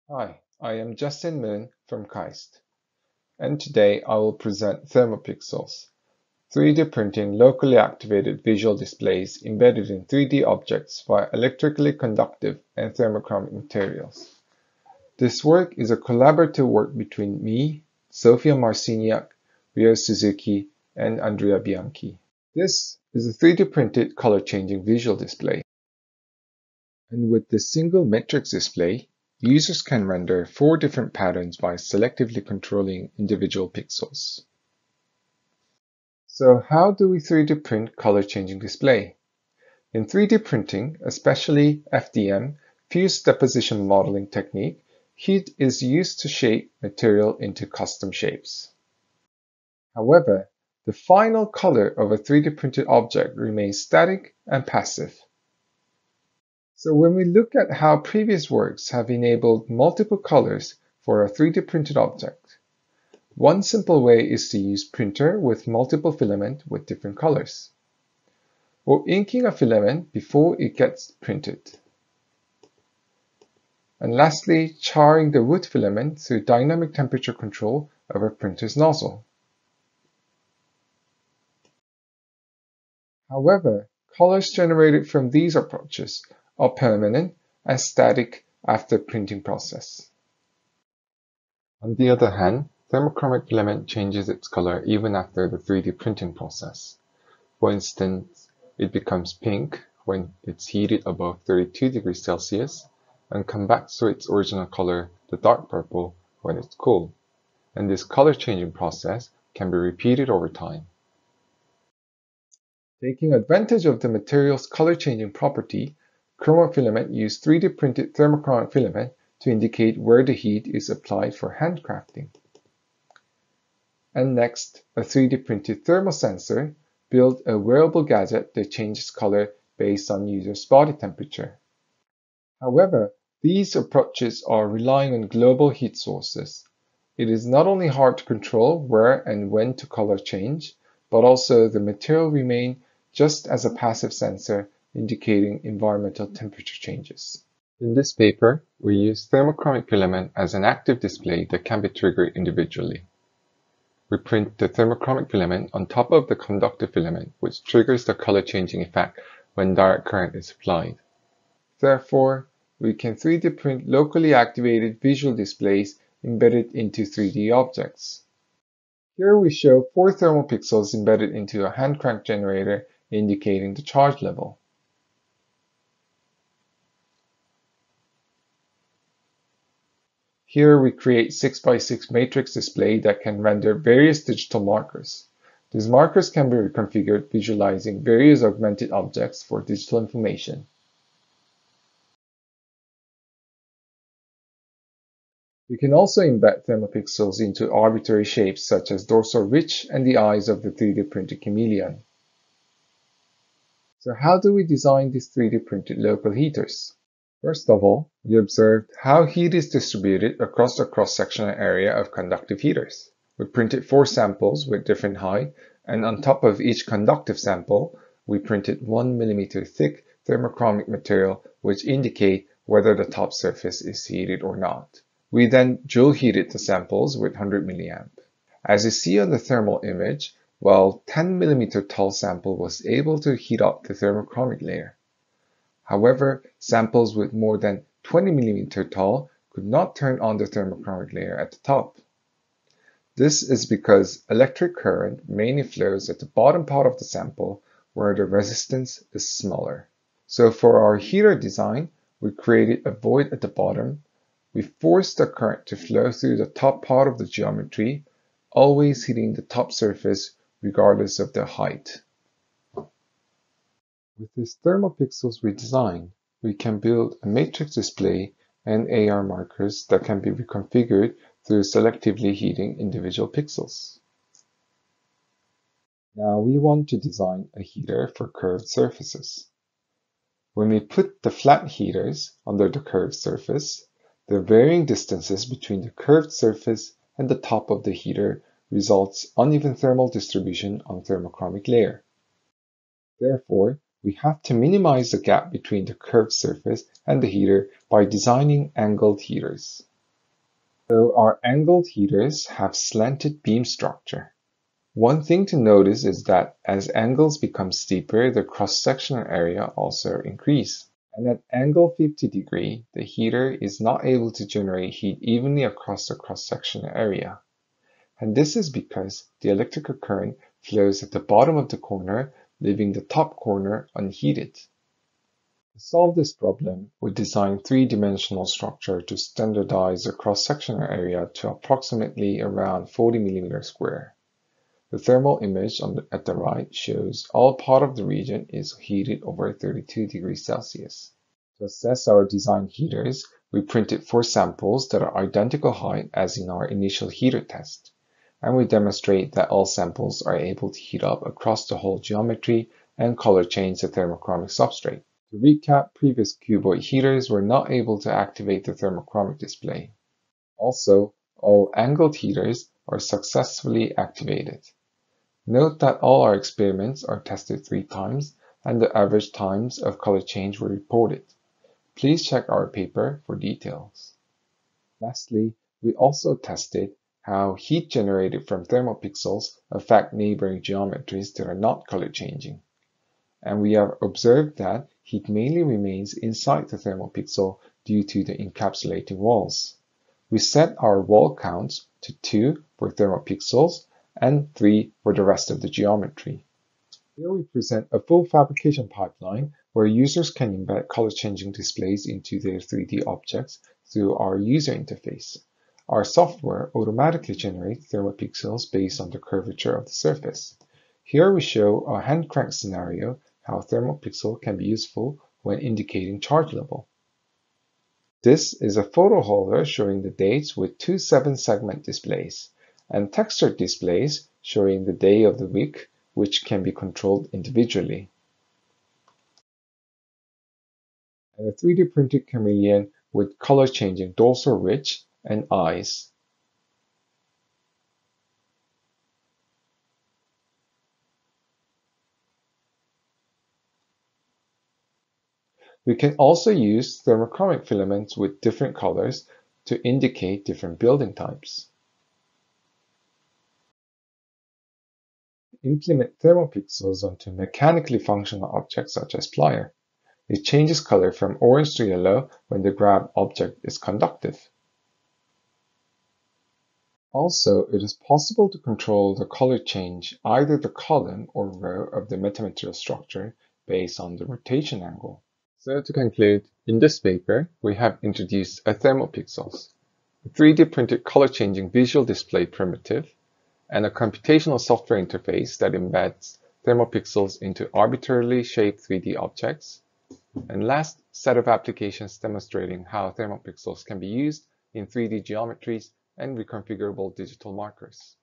Hi, I am Justin Moon from KAIST, and today I will present ThermoPixels, 3D printing locally activated visual displays embedded in 3D objects via electrically conductive and thermochromic materials. This work is a collaborative work between me, Zofia Marciniak, Suzuki, and Andrea Bianchi. This is a 3D printed color-changing visual display. And with this single matrix display, users can render 4 different patterns by selectively controlling individual pixels. So how do we 3D print color-changing display? In 3D printing, especially FDM, fused deposition modeling technique, heat is used to shape material into custom shapes. However, the final color of a 3D printed object remains static and passive. So when we look at how previous works have enabled multiple colors for a 3D printed object, one simple way is to use printer with multiple filament with different colors, or inking a filament before it gets printed. And lastly, charring the wood filament through dynamic temperature control of a printer's nozzle. However, colors generated from these approaches are permanent and static after printing process. On the other hand, thermochromic filament changes its color even after the 3D printing process. For instance, it becomes pink when it's heated above 32 degrees Celsius and comes back to its original color, the dark purple, when it's cool. And this color changing process can be repeated over time. Taking advantage of the material's color changing property, chromofilament use 3D printed thermochromic filament to indicate where the heat is applied for handcrafting. And next, a 3D printed thermosensor builds a wearable gadget that changes color based on user's body temperature. However, these approaches are relying on global heat sources. It is not only hard to control where and when to color change, but also the material remains just as a passive sensor indicating environmental temperature changes. In this paper, we use thermochromic filament as an active display that can be triggered individually. We print the thermochromic filament on top of the conductive filament, which triggers the color changing effect when direct current is applied. Therefore, we can 3D print locally activated visual displays embedded into 3D objects. Here we show 4 ThermoPixels embedded into a hand crank generator indicating the charge level. Here we create 6x6 matrix display that can render various digital markers. These markers can be reconfigured visualizing various augmented objects for digital information. We can also embed ThermoPixels into arbitrary shapes such as dorsal ridge and the eyes of the 3D printed chameleon. So how do we design these 3D printed local heaters? First of all, we observed how heat is distributed across the cross-sectional area of conductive heaters. We printed 4 samples with different height, and on top of each conductive sample, we printed 1 mm thick thermochromic material which indicate whether the top surface is heated or not. We then joule heated the samples with 100 mA. As you see on the thermal image, while 10 mm tall sample was able to heat up the thermochromic layer. However, samples with more than 20 mm tall could not turn on the thermochromic layer at the top. This is because electric current mainly flows at the bottom part of the sample where the resistance is smaller. So for our heater design, we created a void at the bottom. We forced the current to flow through the top part of the geometry, always hitting the top surface regardless of the height. With these ThermoPixels we designed, we can build a matrix display and AR markers that can be reconfigured through selectively heating individual pixels. Now we want to design a heater for curved surfaces. When we put the flat heaters under the curved surface, the varying distances between the curved surface and the top of the heater results uneven thermal distribution on thermochromic layer. Therefore, we have to minimize the gap between the curved surface and the heater by designing angled heaters. So our angled heaters have slanted beam structure. One thing to notice is that as angles become steeper, the cross-sectional area also increases. And at angle 50 degree, the heater is not able to generate heat evenly across the cross-sectional area. And this is because the electrical current flows at the bottom of the corner, leaving the top corner unheated. To solve this problem, we designed three-dimensional structure to standardize the cross-sectional area to approximately around 40 mm². The thermal image at the right shows all part of the region is heated over 32 degrees Celsius. To assess our design heaters, we printed 4 samples that are identical height as in our initial heater test, and we demonstrate that all samples are able to heat up across the whole geometry and color change the thermochromic substrate. To recap, previous cuboid heaters were not able to activate the thermochromic display. Also, all angled heaters are successfully activated. Note that all our experiments are tested 3 times, and the average times of color change were reported. Please check our paper for details. Lastly, we also tested how heat generated from ThermoPixels affect neighboring geometries that are not color changing. And we have observed that heat mainly remains inside the ThermoPixel due to the encapsulating walls. We set our wall counts to 2 for ThermoPixels and 3 for the rest of the geometry. Here we present a full fabrication pipeline where users can embed color-changing displays into their 3D objects through our user interface. Our software automatically generates thermopixels based on the curvature of the surface. Here we show a hand crank scenario how thermopixel can be useful when indicating charge level. This is a photo holder showing the dates with 2 7-segment displays, and textured displays showing the day of the week, which can be controlled individually. And a 3D printed chameleon with color-changing dorsal ridge and eyes. We can also use thermochromic filaments with different colors to indicate different building types. Implement thermopixels onto mechanically functional objects such as plier. It changes color from orange to yellow when the grabbed object is conductive. Also, it is possible to control the color change either the column or row of the metamaterial structure based on the rotation angle. So to conclude, in this paper, we have introduced a ThermoPixels, a 3D printed color-changing visual display primitive, and a computational software interface that embeds ThermoPixels into arbitrarily shaped 3D objects, and last set of applications demonstrating how ThermoPixels can be used in 3D geometries and reconfigurable digital markers.